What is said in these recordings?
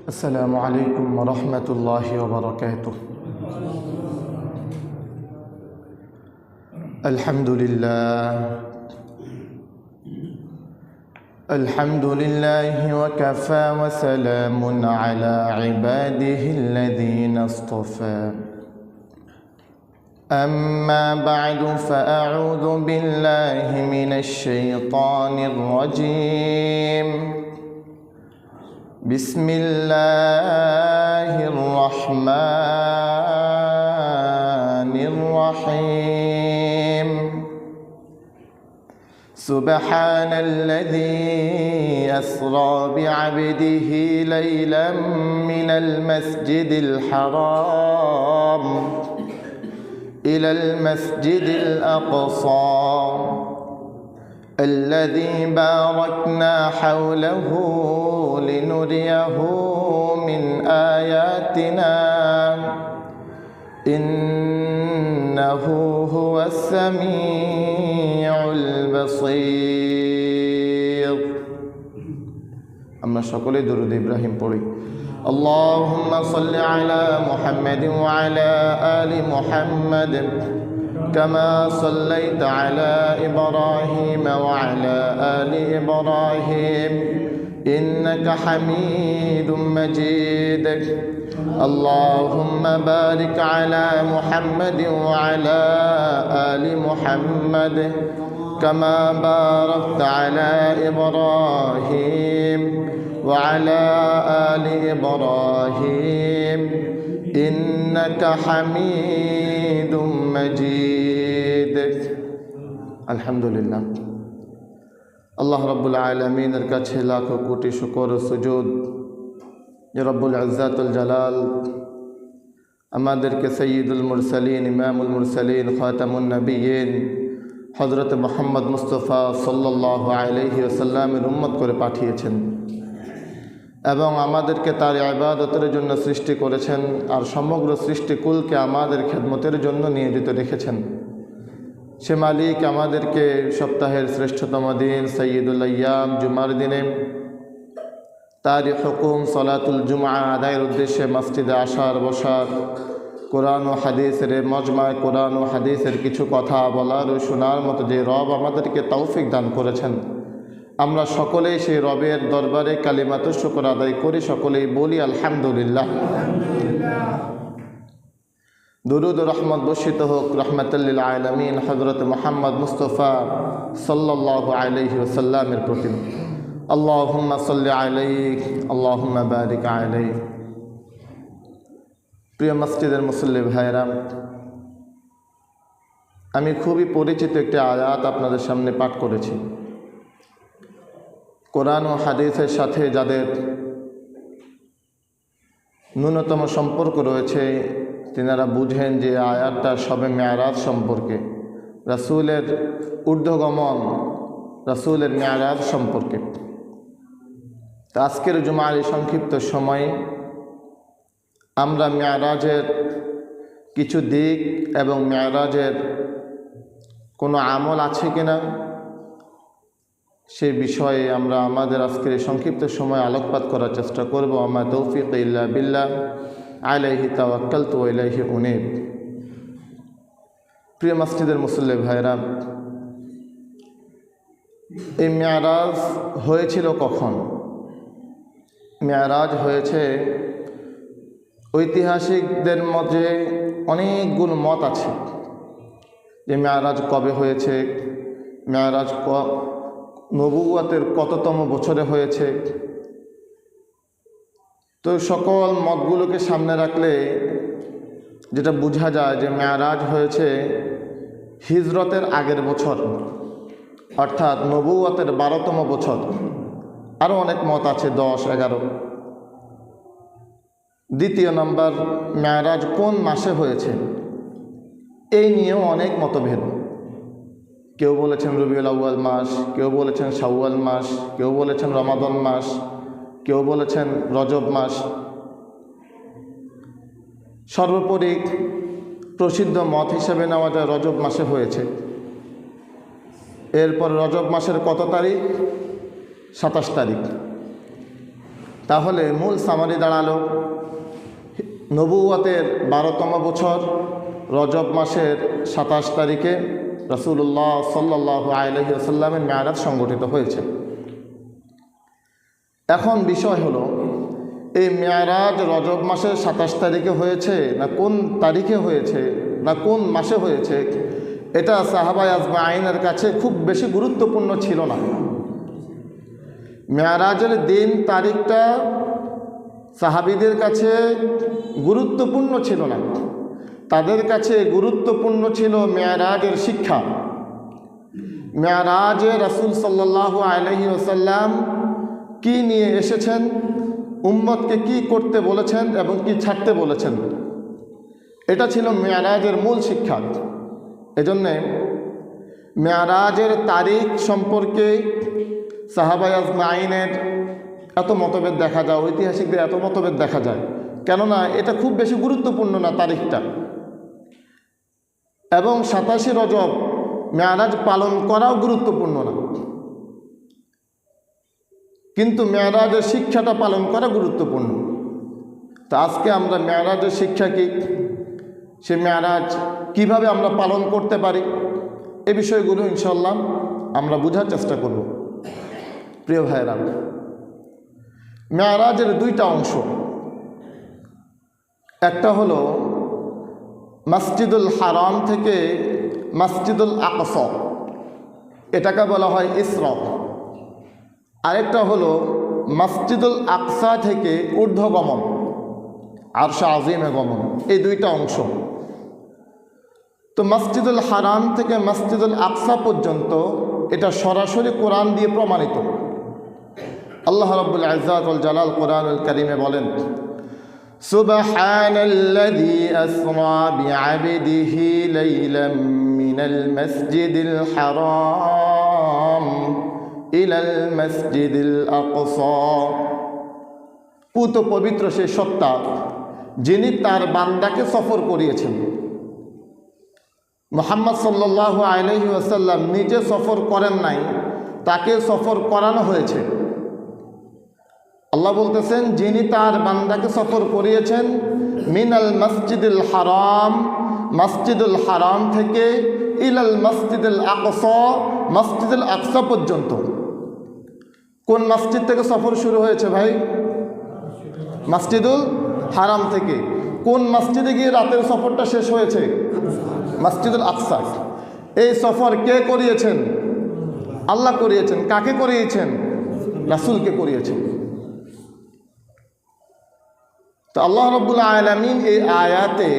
السلام عليكم ورحمة الله وبركاته. الحمد لله وكفى وسلام على عباده الذين اصطفى. أما بعد فأعوذ بالله من الشيطان الرجيم. بسم الله الرحمن الرحيم. سبحان الذي أسرى بعبده ليلا من المسجد الحرام إلى المسجد الأقصى الذي باركنا حوله لنريه من آياتنا إنه هو السميع البصير. আমরা সকলে দরুদ ইব্রাহিম পড়ি। اللهم صل على محمد وعلى آل محمد كما صليت على إبراهيم وعلى آل إبراهيم إنك حميد مجيد. اللهم بارك على محمد وعلى آل محمد كما باركت على إبراهيم وعلى آل إبراهيم إنك حميد مجيد. الحمد لله. আল্লাহ রব্বুল আলামিনের কাছে লাখো কোটি শুকর ও সুজুদ যে রব্বুল ইজ্জাতুল জালাল আমাদেরকে সাইয়্যিদুল মুরসালিন, ইমামুল মুরসালিন, খাতামুন নবিয়্যিন হযরত মুহাম্মদ মুস্তাফা সাল্লাল্লাহু আলাইহি ওয়াসাল্লামের উম্মত করে পাঠিয়েছেন এবং আমাদেরকে তার ইবাদতের জন্য সৃষ্টি করেছেন আর সমগ্র সৃষ্টিকুলকে আমাদের খেদমতের জন্য নিয়োজিত রেখেছেন। সে মালিক আমাদেরকে সপ্তাহের শ্রেষ্ঠতম দিন সাইয়্যিদুল আইয়াম জুমার দিনে তারই হুকুম সলাতুল জুমআ আদায়ের উদ্দেশ্যে মসজিদে আসার বসার, কোরআন ও হাদিসের মজমায় কোরআন ও হাদিসের কিছু কথা বলার ও শোনার মতো যে রব আমাদেরকে তৌফিক দান করেছেন, আমরা সকলেই সেই রবের দরবারে কালিমাতুশ শুকর আদায় করি, সকলেই বলি আলহামদুলিল্লাহ। দুরুদ ও রহমত বর্ষিত হোক রহমাতুল লিল আলামিন হযরত মুহাম্মদ মুস্তাফা সাল্লাল্লাহু আলাইহি ওয়াসাল্লামের প্রতি। আল্লাহুম্মা সাল্লি আলাইহি আল্লাহুম্মা বারিক আলাইহি। প্রিয় মসজিদের মুসল্লি ভাইরা, আমি খুবই পরিচিত একটি আয়াত আপনাদের সামনে পাঠ করেছি। কোরআন ও হাদিসের সাথে যাদের ন্যূনতম সম্পর্ক রয়েছে তিনারা বুঝেন যে আয়াতটা শবে মেয়ারাজ সম্পর্কে, রাসূলের ঊর্ধ্বগমন, রাসূলের মেয়ারাজ সম্পর্কে। তো আজকের জুমার এই সংক্ষিপ্ত সময়ে আমরা মেয়ারাজের কিছু দিক এবং মেয়ারাজের কোনো আমল আছে কিনা সে বিষয়ে আমরা আমাদের আজকের এই সংক্ষিপ্ত সময় আলোকপাত করার চেষ্টা করব। আমা তৌফিক ইল্লা বিল্লাহ আলাইহি তাওয়াক্কালতু ওয়া ইলাইহি উনীব। প্রিয় মসজিদের মুসল্লি ভাইরা, এই মেয়ারাজ হয়েছিল কখন? মেয়ারাজ হয়েছে, ঐতিহাসিকদের মধ্যে অনেকগুলো মত আছে যে মেয়ারাজ কবে হয়েছে, মেয়ারাজ নবুয়তের কততম বছরে হয়েছে। তো সকল মতগুলোকে সামনে রাখলে যেটা বোঝা যায় যে মেয়ারাজ হয়েছে হিজরতের আগের বছর, অর্থাৎ নবুয়তের 12তম বছর। আরও অনেক মত আছে, 10, 11। দ্বিতীয় নম্বর, মেয়ারাজ কোন মাসে হয়েছে এই নিয়েও অনেক মতভেদ। কেউ বলেছেন রবিউল আউয়াল মাস, কেউ বলেছেন শাওয়াল মাস, কেউ বলেছেন রমাদান মাস, কেউ বলেছেন রজব মাস। সর্বোপরি প্রসিদ্ধ মত হিসেবে নেওয়া যায় রজব মাসে হয়েছে। এরপর রজব মাসের কত তারিখ? 27 তারিখ। তাহলে মূল সামারি দাঁড়ালো নবুয়তের 12তম বছর রজব মাসের 27 তারিখে রাসূলুল্লাহ সাল্লাল্লাহু আলাইহি ওয়াসাল্লামের মেরাজ সংগঠিত হয়েছে। এখন বিষয় হলো এই মেরাজ রজব মাসের 27 তারিখে হয়েছে না কোন তারিখে হয়েছে না কোন মাসে হয়েছে, এটা সাহাবায়ে আজমাইনের কাছে খুব বেশি গুরুত্বপূর্ণ ছিল না। মেরাজের দিন তারিখটা সাহাবীদের কাছে গুরুত্বপূর্ণ ছিল না, তাদের কাছে গুরুত্বপূর্ণ ছিল মেরাজের শিক্ষা। মেরাজে রাসূল সাল্লাল্লাহু আলাইহি ওয়াসাল্লাম কি নিয়ে এসেছেন, উম্মতকে কি করতে বলেছেন এবং কি ছাড়তে বলেছেন, এটা ছিল মেরাজের মূল শিক্ষা। এজন্যে মেরাজের তারিখ সম্পর্কে সাহাবায়ে আজমাইনের এত মতভেদ দেখা যায়, ঐতিহাসিকদের এত মতভেদ দেখা যায়, কেননা এটা খুব বেশি গুরুত্বপূর্ণ না তারিখটা। এবং 27 রজব মেরাজ পালন করাও গুরুত্বপূর্ণ না, কিন্তু মেরাজের শিক্ষাটা পালন করা গুরুত্বপূর্ণ। তা আজকে আমরা মেরাজের শিক্ষা কি, সে মেরাজ কিভাবে আমরা পালন করতে পারি, এ বিষয়গুলো ইনশাআল্লাহ আমরা বোঝার চেষ্টা করব। প্রিয় ভাইয়েরা, মেরাজের দুইটা অংশ, একটা হলো মসজিদুল হারাম থেকে মসজিদুল আকসা, এটাকে বলা হয় ইসরা। আরেকটা হলো মসজিদুল আকসা থেকে ঊর্ধ্বগমন, আরশ আজিমে গমন, এই দুইটা অংশ। তো মসজিদুল হারাম থেকে মসজিদুল আকসা পর্যন্ত এটা সরাসরি কোরআন দিয়ে প্রমাণিত। আল্লাহ রাব্বুল ইজ্জাত ওয়াল জালাল কোরআনুল কারীমে বলেন, সুবহানাল্লাযী আসরা বিআবদিহি লাইলাম মিনাল মাসজিদিল হারাম ইলাল মাসজিদিল আকসা। পুত পবিত্র সেই সত্তা যিনি তার বান্দাকে সফর করিয়েছেন। মুহাম্মদ সাল্লাল্লাহু আলাইহি ওয়াসাল্লাম নিজে সফর করেন নাই, তাকে সফর করানো হয়েছে। আল্লাহ বলতেছেন, যিনি তার বান্দাকে সফর করিয়েছেন মিনাল মসজিদুল হারাম, মসজিদুল হারাম থেকে ইলাল মসজিদুল আকসা, মসজিদুল আকসা পর্যন্ত। কোন মসজিদ থেকে সফর শুরু হয়েছে ভাই? মসজিদুল হারাম থেকে। কোন মসজিদে গিয়ে রাতের সফরটা শেষ হয়েছে? মসজিদুল আকসা। এই সফর কে করিয়েছেন? আল্লাহ করিয়েছেন। কাকে করিয়েছেন? রাসূলকে করিয়েছেন। তো আল্লাহ রাব্বুল আলামিন এই আয়াতে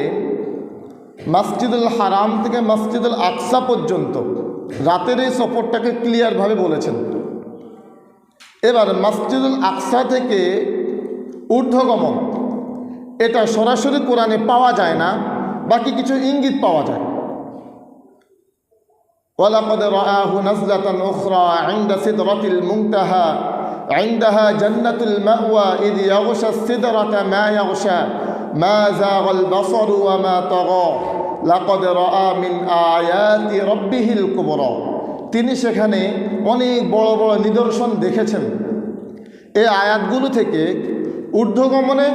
মসজিদুল হারাম থেকে মসজিদুল আকসা পর্যন্ত রাতের এই সফরটাকে ক্লিয়ারভাবে বলেছেন। এবার মসজিদুল আকসা থেকে ঊর্ধ্বগমন, এটা সরাসরি কোরআনে পাওয়া যায় না, বাকি কিছু ইঙ্গিত পাওয়া যায়। ওয়ালাকাদ রাআহু নাজলাতান উখরা ইনদা সিদরাতিল মুনতাহা ইনদাহা জান্নাতুল মাওয়া ইয ইয়াগশা সিদরাতা মা ইয়াগশা মা যাগাল বাসারু ওয়া মা তাগা লাকাদ রাআ মিন আয়াতি রাব্বিহিল কুবরা। তিনি সেখানে অনেক বড় বড় নিদর্শন দেখেছেন। এই আয়াতগুলো থেকে ঊর্ধ্বগমনের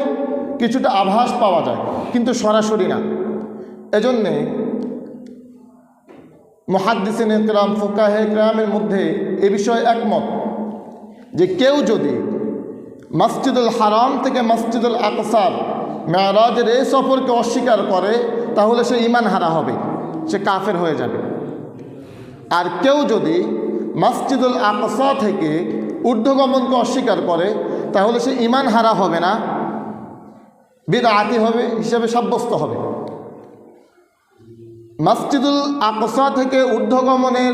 কিছুটা আভাস পাওয়া যায়, কিন্তু সরাসরি না। এজন্যে মুহাদ্দিসিন ইকরাম, ফুকাহে ইকরামের মধ্যে এ বিষয়ে একমত যে কেউ যদি মসজিদুল হারাম থেকে মসজিদুল আকসার মেরাজের এই সফরকে অস্বীকার করে তাহলে সে ঈমান হারা হবে, সে কাফের হয়ে যাবে। আর কেউ যদি মসজিদুল আকসা থেকে ঊর্ধ্বগমনকে অস্বীকার করে তাহলে সে ঈমান হারা হবে না, বিদআতি হবে হিসেবে সাব্যস্ত হবে। মসজিদুল আকসা থেকে ঊর্ধ্বগমনের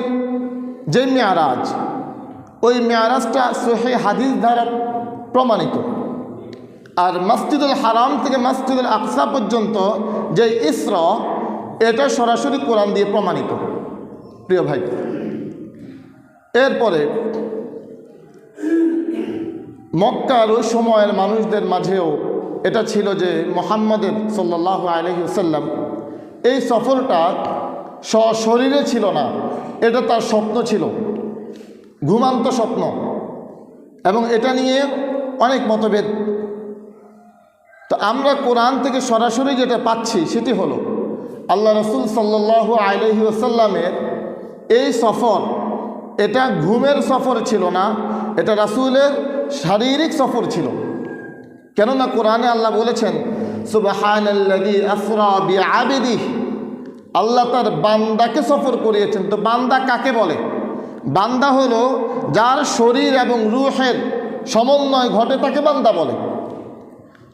যে মেরাজ, ওই মেরাজটা সহিহ হাদিস দ্বারা প্রমাণিত। আর মসজিদুল হারাম থেকে মসজিদুল আকসা পর্যন্ত যে ইসরা, এটা সরাসরি কোরআন দিয়ে প্রমাণিত। প্রিয় ভাই, এরপরে মক্কার ওই সময়ের মানুষদের মাঝেও এটা ছিল যে মুহাম্মদের সাল্লাল্লাহু আলাইহি ওয়াসাল্লাম এই সফরটা সশরীরে ছিল না, এটা তার স্বপ্ন ছিল, ঘুমান্ত স্বপ্ন। এবং এটা নিয়ে অনেক মতভেদ। তো আমরা কোরআন থেকে সরাসরি যেটা পাচ্ছি সেটি হলো আল্লাহ রসুল সাল্লাল্লাহু আলাইহি ওয়াসাল্লামের এই সফর, এটা ঘুমের সফর ছিল না, এটা রাসূলের শারীরিক সফর ছিল। কেননা কোরআনে আল্লাহ বলেছেন সুবহানাল্লাযী আসরা বিআবদিহি, আল্লাহ তার বান্দাকে সফর করিয়েছেন। তো বান্দা কাকে বলে? বান্দা হলো যার শরীর এবং রূহের সমন্বয় ঘটে তাকে বান্দা বলে।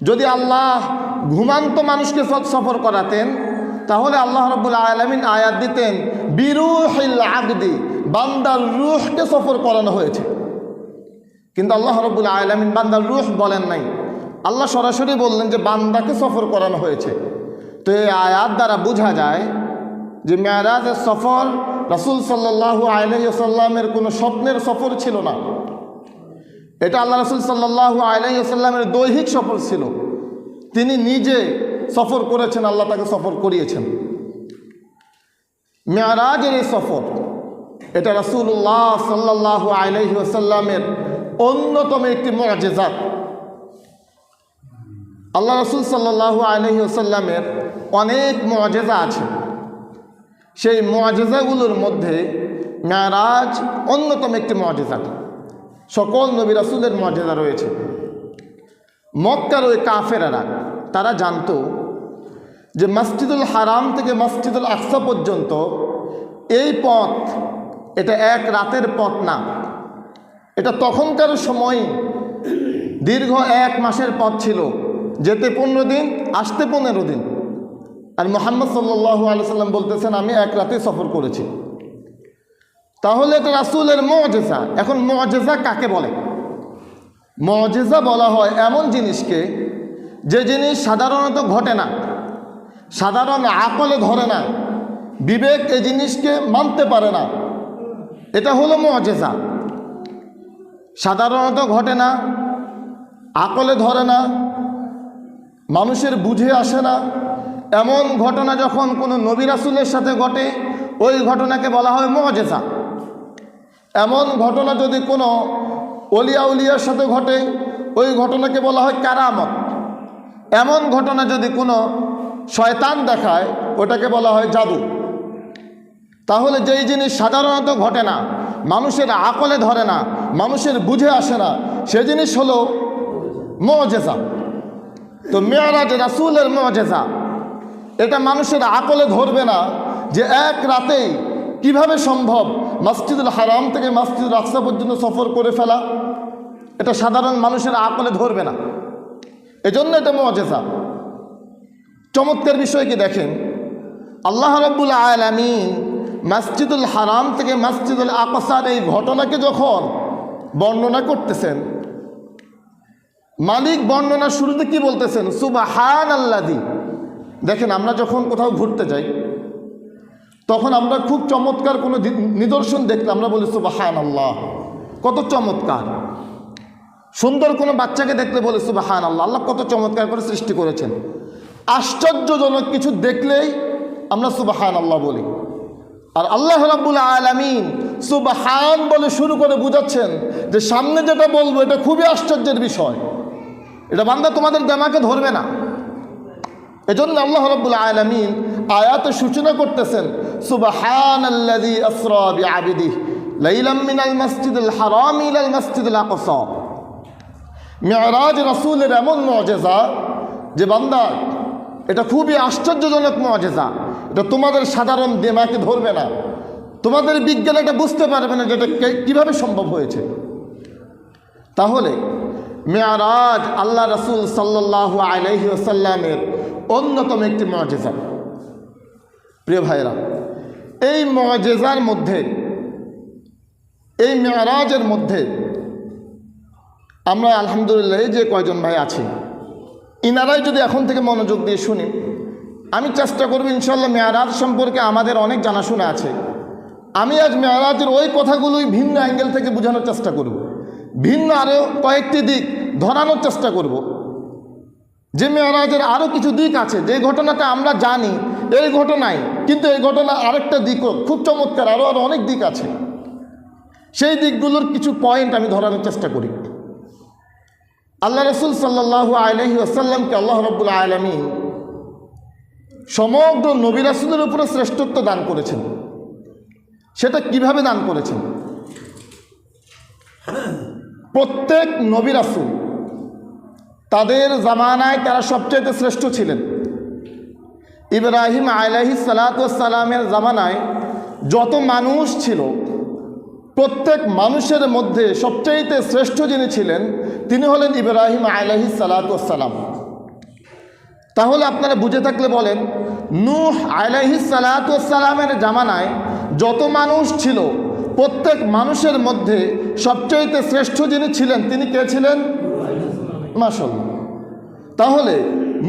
যদি আল্লাহ ঘুমান্ত মানুষকে সফর করাতেন তাহলে আল্লাহ রাব্বুল আলামিন আয়াত দিতেন বিরূহিল আবদি, বান্দার রূহকে সফর করানো হয়েছে। কিন্তু আল্লাহ রাব্বুল আলামিন বান্দার রূহ বলেন নাই, আল্লাহ সরাসরি বললেন যে বান্দাকে সফর করানো হয়েছে। তো এই আয়াত দ্বারা বোঝা যায় যে মেরাজের সফর রাসূল সাল্লাল্লাহু আলাইহি ওয়াসাল্লামের কোনো স্বপ্নের সফর ছিল না, এটা আল্লাহ রাসূল সাল্লাল্লাহু আলাইহি ওয়াসাল্লামের দৈহিক সফর ছিল। তিনি নিজে সফর করেছেন, আল্লাহ তাকে সফর করিয়েছেন। মেরাজের এই সফর, এটা রাসূলুল্লাহ সাল্লাল্লাহু আলাইহি ওয়াসাল্লামের অন্যতম একটি মুআজিজাত। আল্লাহ রাসূল সাল্লাল্লাহু আলাইহি ওয়াসাল্লামের অনেক মুআজিজা আছে, সেই মুআজিজাগুলোর মধ্যে মেরাজ অন্যতম একটি মুআজিজা। সকল নবী রাসূলের মুআজিজা রয়েছে। মক্কার ওই কাফেরারা তারা জানতো যে মসজিদুল হারাম থেকে মসজিদুল আকসা পর্যন্ত এই পথ, এটা এক রাতের পথ না, এটা তখনকার সময় দীর্ঘ 1 মাসের পথ ছিল, যেতে 15 দিন, আসতে 15 দিন। আর মুহাম্মদ সাল্লাল্লাহু আলাইহি সাল্লাম বলতেছেন আমি 1 রাতে সফর করেছি। তাহলে এটা রাসূলের মুআজিজা। এখন মুআজিজা কাকে বলে? মুআজিজা বলা হয় এমন জিনিসকে যে জিনিস সাধারণত ঘটে না, সাধারণ আকলে ধরে না, বিবেক এই জিনিসকে মানতে পারে না, এটা হলো মুআজিজা। সাধারণত ঘটে না, আকলে ধরে না, মানুষের বুঝে আসে না, এমন ঘটনা যখন কোনো নবী রাসূলের সাথে ঘটে ওই ঘটনাকে বলা হয় মুআজিজা। এমন ঘটনা যদি কোনো ওলিয়া উলিয়ার সাথে ঘটে ওই ঘটনাকে বলা হয় কারামত। এমন ঘটনা যদি কোনো শয়তান দেখায় ওটাকে বলা হয় জাদু। তাহলে যেই জিনিস সাধারণত ঘটে না, মানুষের আকলে ধরে না, মানুষের বুঝে আসে না, সে জিনিস হলো মুআজিজা। তো মেরাজ রাসূলের মুআজিজা, এটা মানুষের আকলে ধরবে না যে 1 রাতেই কিভাবে সম্ভব মসজিদুল হারাম থেকে মসজিদুল আকসা পর্যন্ত সফর করে ফেলা, এটা সাধারণ মানুষের আকলে ধরবে না, এজন্য এটা মুআজিজা। চমৎকার বিষয় কি দেখেন, আল্লাহ রাব্বুল আলামিন মসজিদুল হারাম থেকে মসজিদুল আকসার এই ঘটনাকে যখন বর্ণনা করতেছেন, মালিক বর্ণনার শুরুতে কি বলতেছেন? সুবহানাল্লাযী। দেখেন আমরা যখন কোথাও ঘুরতে যাই তখন আমরা খুব চমৎকার কোনো নিদর্শন দেখলে আমরা বলি সুবহানাল্লাহ, কত চমৎকার। সুন্দর কোনো বাচ্চাকে দেখলে বলি সুবহানাল্লাহ, আল্লাহ কত চমৎকার করে সৃষ্টি করেছেন। আশ্চর্যজনক কিছু দেখলেই আমরা সুবহানাল্লাহ বলি। আর আল্লাহ রাব্বুল আলামিন সুবহান বলে শুরু করে বুঝাচ্ছেন যে সামনে যেটা বলবো এটা খুবই আশ্চর্যের বিষয়, এটা বান্দা তোমাদের দিমাগে ধরবে না। এজন্য আল্লাহ রাব্বুল আলামিন আয়াতে সূচনা করতেছেন সুবহানাল্লাযী আসরা বিআবদিহি লাইলাম মিনাল মাসজিদিল হারাম ইলাল মাসজিদিল আকসা। মেরাজ রাসূলের এমন মুআজিজা যে বান্দা এটা খুবই আশ্চর্যজনক মুআজিজা, এটা তোমাদের সাধারণ দিমাগে ধরবে না, তোমাদের বিজ্ঞান এটা বুঝতে পারবে না যে এটা কীভাবে সম্ভব হয়েছে। তাহলে মেরাজ আল্লাহ রাসূল সাল্লাল্লাহু আলাইহি ওয়াসাল্লামের অন্যতম একটি মুআজিজা। প্রিয় ভাইরা, এই মুআজিজার মধ্যে, এই মেরাজের মধ্যে আমরা আলহামদুলিল্লাহ যে কয়জন ভাই আছি ইনারাই যদি এখন থেকে মনোযোগ দিয়ে শুনি, আমি চেষ্টা করব ইনশাআল্লাহ মেরাজ সম্পর্কে আমাদের অনেক জানাশোনা আছে। আমি আজ মেরাজের ওই কথাগুলোই ভিন্ন অ্যাঙ্গেল থেকে বোঝানোর চেষ্টা করব, ভিন্ন আরও কয়েকটি দিক ধরানোর চেষ্টা করব, যে মেরাজের আরও কিছু দিক আছে যে ঘটনাটা আমরা জানি এই ঘটনায়, কিন্তু এই ঘটনা আরেকটা দিকও খুব চমৎকার, আরও অনেক দিক আছে। সেই দিকগুলোর কিছু পয়েন্ট আমি ধরানোর চেষ্টা করি। আল্লাহ রসুল সাল্লাল্লাহু আলাইহি ওয়াসাল্লামকে আল্লাহ রাব্বুল আলামিন সমগ্র নবী রাসূলের উপরে শ্রেষ্ঠত্ব দান করেছেন। সেটা কিভাবে দান করেছেন? প্রত্যেক নবী রাসূল তাদের জামানায় তারা সবচেয়ে শ্রেষ্ঠ ছিলেন। ইব্রাহিম আলাইহিস সালাতু ওয়াস সালামের জামানায় যত মানুষ ছিল, প্রত্যেক মানুষের মধ্যে সবচেয়ে শ্রেষ্ঠ যিনি ছিলেন তিনি হলেন ইব্রাহিম আলাইহিস সালাতু ওয়াস সালাম। তাহলে আপনারা বুঝে থাকলে বলেন, নূহ আলাইহিস সালাতু ওয়াস সালামের জামানায় যত মানুষ ছিল, প্রত্যেক মানুষের মধ্যে সবচেয়ে শ্রেষ্ঠ যিনি ছিলেন তিনি কে ছিলেন? মাশাআল্লাহ। তাহলে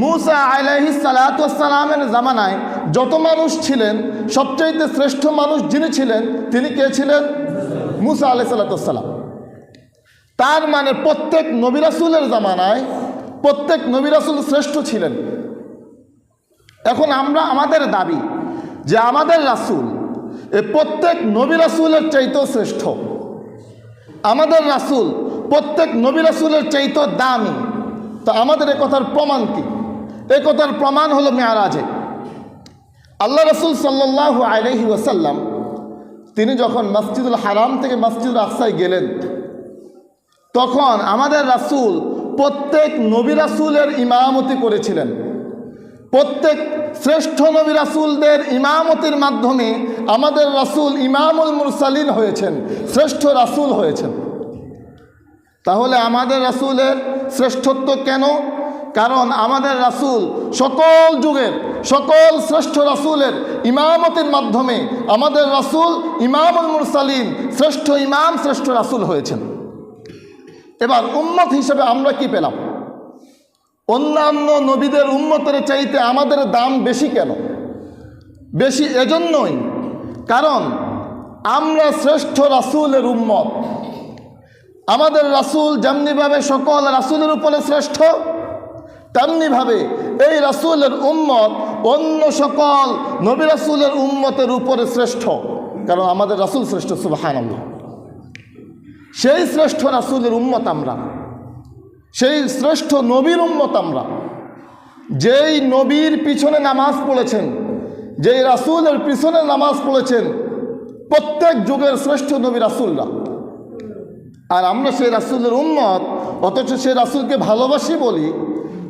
মূসা আলাইহিস সালাতু ওয়াস সালামের জামানায় যত মানুষ ছিলেন, সবচেয়ে শ্রেষ্ঠ মানুষ যিনি ছিলেন তিনি কে ছিলেন? মূসা আলাইহিস সালাতু ওয়াস সালাম। তার মানে প্রত্যেক নবী রাসূলের জামানায় প্রত্যেক নবী রাসূল শ্রেষ্ঠ ছিলেন। এখন আমাদের দাবি যে আমাদের রাসূল এই প্রত্যেক নবী রাসূলের চাইতেও শ্রেষ্ঠ, আমাদের রাসূল প্রত্যেক নবী রাসূলের চাইতেও দামি। তো আমাদের এ কথার প্রমাণ কি? এ কথার প্রমাণ হলো মেরাজে। আল্লাহ রাসূল সাল্লাল্লাহু আলাইহি ওয়াসাল্লাম তিনি যখন মসজিদুল হারাম থেকে মসজিদুল আকসায় গেলেন, তখন আমাদের রাসূল প্রত্যেক নবী রাসূলের ইমামতি করেছিলেন। প্রত্যেক শ্রেষ্ঠ নবী রাসূলদের ইমামতির মাধ্যমে আমাদের রাসূল ইমামুল মুরসালিন হয়েছেন, শ্রেষ্ঠ রাসূল হয়েছেন। তাহলে আমাদের রাসূলের শ্রেষ্ঠত্ব কেন? কারণ আমাদের রাসূল সকল যুগের সকল শ্রেষ্ঠ রাসূলের ইমামতির মাধ্যমে আমাদের রাসূল ইমামুল মুরসালিন, শ্রেষ্ঠ ইমাম, শ্রেষ্ঠ রাসূল হয়েছেন। এবার উম্মত হিসেবে আমরা কি পেলাম? অন্যান্য নবীদের উম্মতের চাইতে আমাদের দাম বেশি কেন? বেশি এজন্যই কারণ আমরা শ্রেষ্ঠ রাসূলের উম্মত। আমাদের রাসূল যেমনিভাবে সকল রাসূলের উপরে শ্রেষ্ঠ, তেমনিভাবে এই রাসূলের উম্মত অন্য সকল নবী রাসূলের উম্মতের উপরে শ্রেষ্ঠ, কারণ আমাদের রাসূল শ্রেষ্ঠ। সুবহানাল্লাহ। সেই শ্রেষ্ঠ রাসূলের উম্মত আমরা, সেই শ্রেষ্ঠ নবীর উম্মত আমরা। যেই নবীর পিছনে নামাজ পড়েছেন, যেই রাসূলের পিছনে নামাজ পড়েছেন প্রত্যেক যুগের শ্রেষ্ঠ নবী রাসূলরা, আর আমরা সেই রাসূলের উম্মত, অথচ সেই রাসূলকে ভালোবাসি বলি,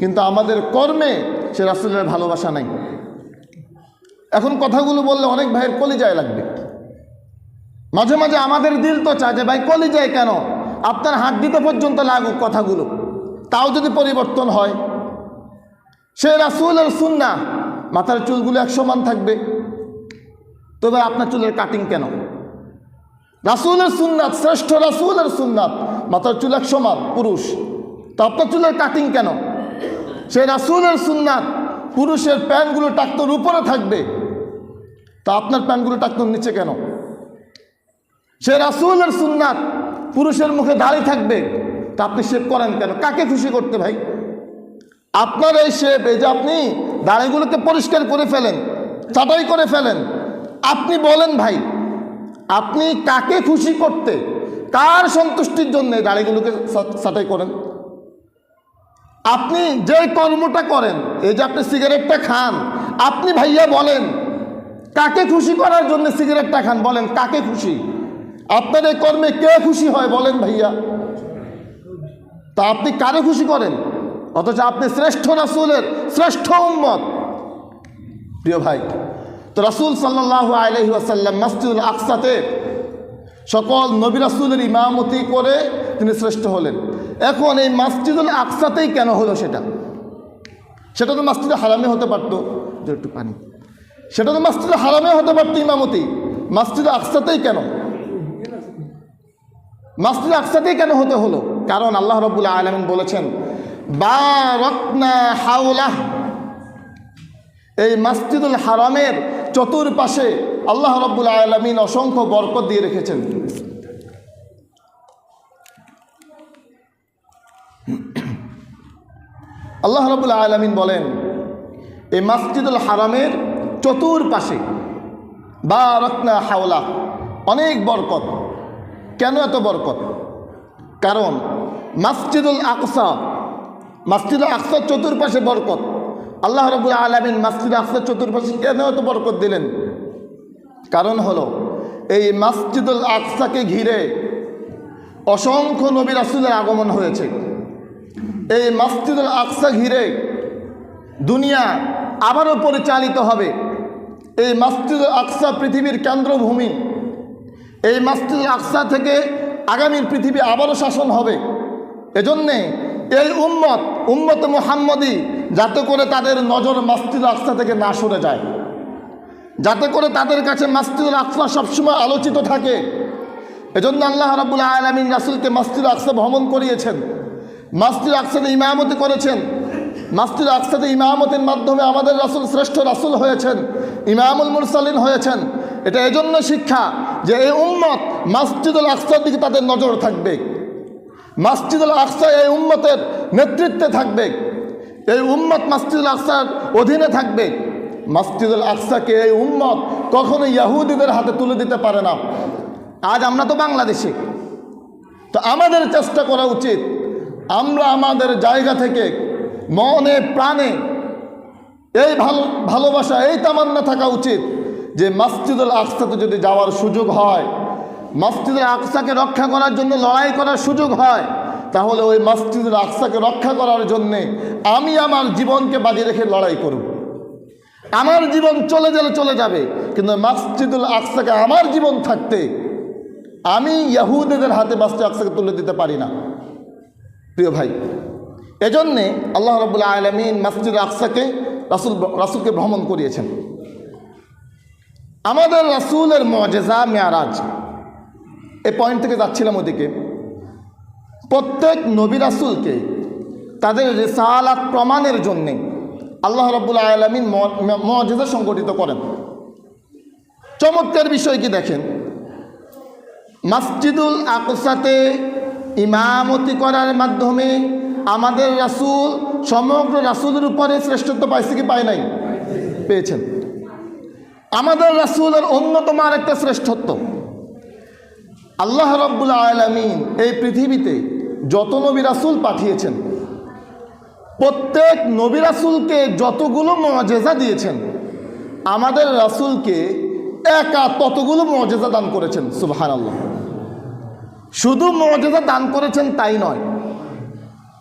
কিন্তু আমাদের কর্মে সে রাসূলের ভালোবাসা নাই। এখন কথাগুলো বললে অনেক ভাইয়ের কলিজায় লাগবে। মাঝে মাঝে আমাদের দিল তো চায় যে ভাই কলিজায় কেন, আপনার হাড্ডিতে পর্যন্ত লাগুক কথাগুলো, তাও যদি পরিবর্তন হয়। সে রাসূলের সুন্নাহ, মাথার চুলগুলো 100 মান থাকবে, তবে আপনার চুলের কাটিং কেন? রাসূলের সুন্নাত, শ্রেষ্ঠ রাসূলের সুন্নাত, মাথার চুল 100 মান পুরুষ, তো আপনার চুলের কাটিং কেন? সে রাসূলের সুন্নাত, পুরুষের প্যান্টগুলো টাকনোর উপরে থাকবে, তা আপনার প্যান্টগুলো টাকনোর নিচে কেন? সে রাসূলের সুন্নাত, পুরুষের মুখে দাড়ি থাকবে, তা আপনি শেভ করেন কেন? কাকে খুশি করতে ভাই? আপনার এই শেভ, এই যে আপনি দাড়িগুলোকে পরিষ্কার করে ফেলেন, ছাঁটাই করে ফেলেন, আপনি বলেন ভাই আপনি কাকে খুশি করতে, কার সন্তুষ্টির জন্য দাড়িগুলোকে ছাঁটাই করেন? আপনি যে কর্মটা করেন, এই যে আপনি সিগারেটটা খান, আপনি ভাইয়া বলেন কাকে খুশি করার জন্য সিগারেটটা খান? বলেন কাকে খুশি? আপনার এই কর্মে কে খুশি হয় বলেন ভাইয়া? তা আপনি কারে খুশি করেন? অথচ আপনি শ্রেষ্ঠ রাসূলের শ্রেষ্ঠ উম্মত। প্রিয় ভাই, তো রাসূল সাল্লাল্লাহু আলাইহি ওয়াসাল্লাম মসজিদুল আকসাতে সকল নবী রাসূলের ইমামতি করে তিনি শ্রেষ্ঠ হলেন। এখন এই মসজিদুল আকসাতেই কেন হলো? সেটা তো মসজিদে হারামে হতে পারতো, একটু পানি, সেটা তো মসজিদে হারামে হতে পারতো ইমামতি, মসজিদে আকসাতেই কেন? মসজিদে আকসাতেই কেন হতে হলো? কারণ আল্লাহ রাব্বুল আলামিন বলেছেন বারাকনা হাওলাহ, এই মসজিদুল হারামের চতুর্পাশে আল্লাহ রাব্বুল আলামিন অসংখ্য বরকত দিয়ে রেখেছেন। আল্লাহ রাব্বুল আলামিন বলেন এই মসজিদুল হারামের চতুর্পাশে বারাকনা হাওলা, অনেক বরকত। কেন এত বরকত? কারণ মসজিদুল আকসা মসজিদে আকসার চতুর্পাশে বরকত। আল্লাহ রাব্বুল আলামিন মসজিদে আকসার চতুর্পাশে কেন এত বরকত দিলেন? কারণ হলো এই মসজিদুল আকসাকে ঘিরে অসংখ্য নবী রাসূলের আগমন হয়েছে। এই মসজিদুল আকসা ঘিরে দুনিয়া আবারও পরিচালিত হবে। এই মসজিদুল আকসা পৃথিবীর কেন্দ্রভূমি। এই মসজিদুল আকসা থেকে আগামীর পৃথিবী আবারও শাসন হবে। এজন্যে এই উম্মত মুহাম্মদী যাতে করে তাদের নজর মসজিদুল আকসা থেকে না সরে যায়, যাতে করে তাদের কাছে মসজিদুল আকসা সবসময় আলোচিত থাকে, এজন্য আল্লাহ রাব্বুল আলামিন রাসূলকে মসজিদুল আকসা ভ্রমণ করিয়েছেন, মসজিদুল আকসাতে ইমামতি করেছেন। মসজিদুল আকসাতে ইমামতের মাধ্যমে আমাদের রাসূল শ্রেষ্ঠ রাসূল হয়েছেন, ইমামুল মুরসালিন হয়েছেন। এটা এজন্য শিক্ষা যে এই উম্মত মসজিদুল আকসার দিকে তাদের নজর থাকবে, মসজিদুল আকসা এই উম্মতের নেতৃত্বে থাকবে, এই উম্মত মসজিদুল আকসার অধীনে থাকবে। মসজিদুল আকসাকে এই উম্মত কখনো ইহুদিদের হাতে তুলে দিতে পারে না। আজ আমরা তো বাংলাদেশে, তো আমাদের চেষ্টা করা উচিত আমরা আমাদের জায়গা থেকে মনে প্রাণে এই ভালোবাসা, এই তামান্না থাকা উচিত যে মসজিদুল আকসাতে যদি যাওয়ার সুযোগ হয়, মসজিদুল আকসাকে রক্ষা করার জন্য লড়াই করার সুযোগ হয়, তাহলে ওই মসজিদুল আকসাকে রক্ষা করার জন্যে আমি আমার জীবনকে বাজি রেখে লড়াই করব। আমার জীবন চলে গেলে চলে যাবে, কিন্তু মসজিদুল আকসাকে আমার জীবন থাকতে আমি ইহুদিদের হাতে মসজিদুল আকসাকে তুলে দিতে পারি না। প্রিয় ভাই, এজন্যে আল্লাহ রাব্বুল আলামিন মসজিদুল আকসাকে রাসূলকে ভ্রমণ করিয়েছেন। আমাদের রাসূলের মুআজিজা মেরাজ, এই পয়েন্ট থেকে যাচ্ছিলাম ওদিকে। প্রত্যেক নবী রাসূলকে তাদের রিসালাত প্রমাণের জন্যে আল্লাহ রাব্বুল আলামিন মুআজিজা সংগঠিত করেন। চমৎকার বিষয় কি দেখেন, মসজিদুল আকসাতে ইমামতি করার মাধ্যমে আমাদের রাসূল সমগ্র রাসূলের উপরে শ্রেষ্ঠত্ব পাইছে কি পায় নাই? পেয়েছেন। আমাদের রাসূলের অন্যতম আরেকটা শ্রেষ্ঠত্ব, আল্লাহ রাব্বুল আলামিন এই পৃথিবীতে যত নবী রাসূল পাঠিয়েছেন, প্রত্যেক নবী রাসূলকে যতগুলো মুআজিজা দিয়েছেন, আমাদের রাসূলকে একা ততগুলো মুআজিজা দান করেছেন। সুবহানাল্লাহ। শুধু মুআজিজা দান করেছেন তাই নয়,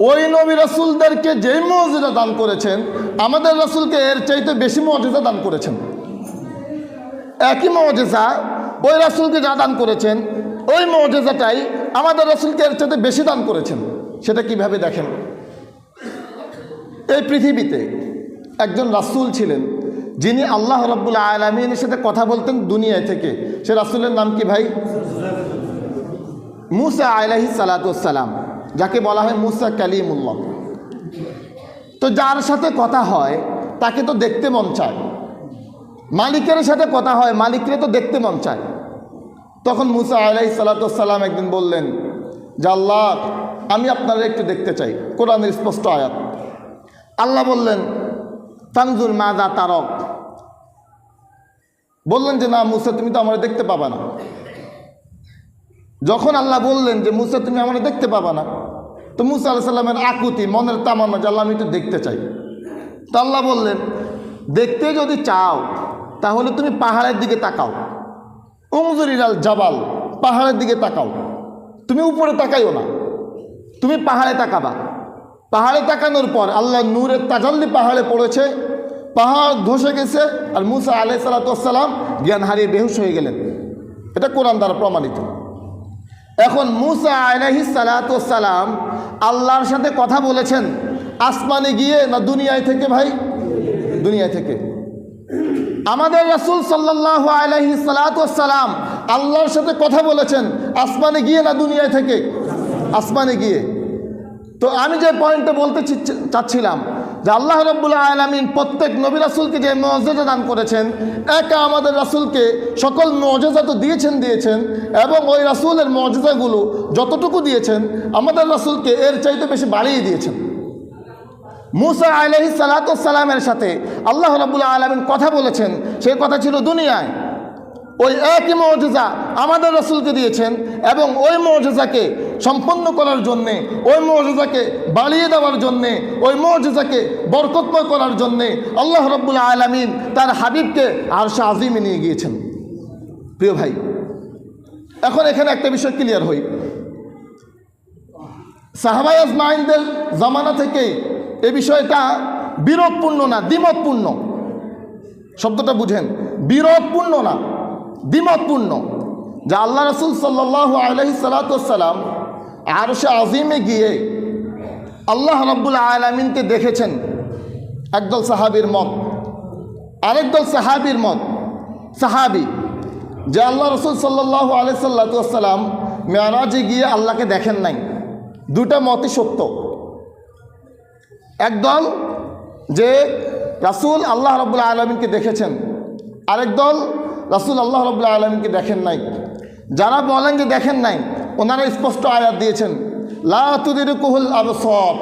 ওই নবী রাসূলদেরকে যে মুআজিজা দান করেছেন, আমাদের রাসূলকে এর চাইতে বেশি মুআজিজা দান করেছেন। একই মুআজিজা ওই রাসূলকে যা দান করেছেন, ওই মুআজিজাটাই আমাদের রাসূলকে এর চাইতে বেশি দান করেছেন। সেটা কিভাবে দেখেন, এই পৃথিবীতে একজন রাসূল ছিলেন যিনি আল্লাহ রাব্বুল আলামিনের সাথে কথা বলতেন দুনিয়ায় থেকে। সে রাসূলের নাম কি ভাই? মুসা আলাইহিস সালাতু ওয়াস সালাম, যাকে বলা হয় মুসা কালিমুল্লাহ। তো যার সাথে কথা হয় তাকে তো দেখতে মন চায়, মালিকের সাথে কথা হয় মালিককে তো দেখতে মন চায়। তখন মুসা আলাইহিস সালাতু ওয়াস সালাম একদিন বললেন যে আল্লাহ, আমি আপনারা একটু দেখতে চাই। কোরআনের স্পষ্ট আয়াত। আল্লাহ বললেন ফানজুর মাযা তারাক, বললেন যে না মুসা, তুমি তো আমরা দেখতে পাবা না। যখন আল্লাহ বললেন যে মুসা তুমি আমরা দেখতে পাবা না, তো মুসা আলাইহিস সালামের আকুতি, মনের তামান্না যে আল্লাহ আমি একটু দেখতে চাই। তো আল্লাহ বললেন দেখতে যদি চাও তাহলে তুমি পাহাড়ের দিকে তাকাও, উনজুর ইলাল জাবাল, পাহাড়ের দিকে তাকাও, তুমি উপরে তাকাইও না, তুমি পাহাড়ে তাকাবা। পাহাড়ে তাকানোর পর আল্লাহ নূরের তাজাল্লি পাহাড়ে পড়েছে, পাহাড় ধসে গেছে, আর মুসা আলাইহিস সালাতু ওয়াস সালাম জ্ঞান হারিয়ে বেহুশ হয়ে গেলেন। এটা কোরআন দ্বারা প্রমাণিত। এখন মুসা আলাইহিস সালাতু ওয়াস সালাম আল্লাহর সাথে কথা বলেছেন আসমানে গিয়ে না দুনিয়ায় থেকে? ভাই, দুনিয়া থেকে। আমাদের রাসূল সাল্লাল্লাহু আলাইহি সাল্লাতু ওয়াস সালাম আল্লাহর সাথে কথা বলেছেন আসমানে গিয়ে না দুনিয়ায় থেকে? আসমানে গিয়ে। তো আমি যে পয়েন্টটা বলতে চাচ্ছিলাম যে আল্লাহ রাব্বুল আলামিন প্রত্যেক নবী রাসূলকে যে মুআজিজা দান করেছেন, একা আমাদের রাসূলকে সকল মুআজিজা তো দিয়েছেন, এবং ওই রাসূলের মুআজিজাগুলো যতটুকু দিয়েছেন আমাদের রাসূলকে এর চাইতে বেশি বাড়িয়ে দিয়েছেন। মুসা আলাইহিস সালাতু ওয়াস সালামের সাথে আল্লাহ রাব্বুল আলামিন কথা বলেছেন, সেই কথা ছিল দুনিয়ায়। ওই একই মুজিজা আমাদের রাসূলকে দিয়েছেন এবং ওই মুজিজাকে সম্পন্ন করার জন্যে, ওই মুজিজাকে বাড়িয়ে দেওয়ার জন্যে, ওই মুজিজাকে বরকতময় করার জন্যে আল্লাহ রাব্বুল আলামিন তার হাবিবকে আরশে আজিমে নিয়ে গিয়েছেন। প্রিয় ভাই, এখন এখানে একটা বিষয় ক্লিয়ার হই। সাহাবায়ে আজমাইনদের জামানা থেকেই এই বিষয়টা বিরোধপূর্ণ না, দ্বিমতপূর্ণ। শব্দটা বুঝেন, বিরোধপূর্ণ না, দ্বিমতপূর্ণ। যা আল্লাহ রাসূল সাল্লাল্লাহু আলাইহি সাল্লাম আরশে আজিমে গিয়ে আল্লাহ রাব্বুল আলামিনকে দেখেছেন, একদল সাহাবীর মত। আরেকদল সাহাবীর মত, সাহাবী যে আল্লাহ রাসূল সাল্লাল্লাহু আলাইহি সাল্লাম মেরাজে গিয়ে আল্লাহকে দেখেন নাই। দুটা মতই সত্য। একদল যে রাসূল আল্লাহ রাব্বুল আলামিনকে দেখেছেন, আরেক দল রাসূল আল্লাহ রাব্বুল আলামিনকে দেখেন নাই। যারা বলেন যে দেখেন নাই, ওনারা স্পষ্ট আয়াত দিয়েছেন, লা তুদরিকুহুল আবসার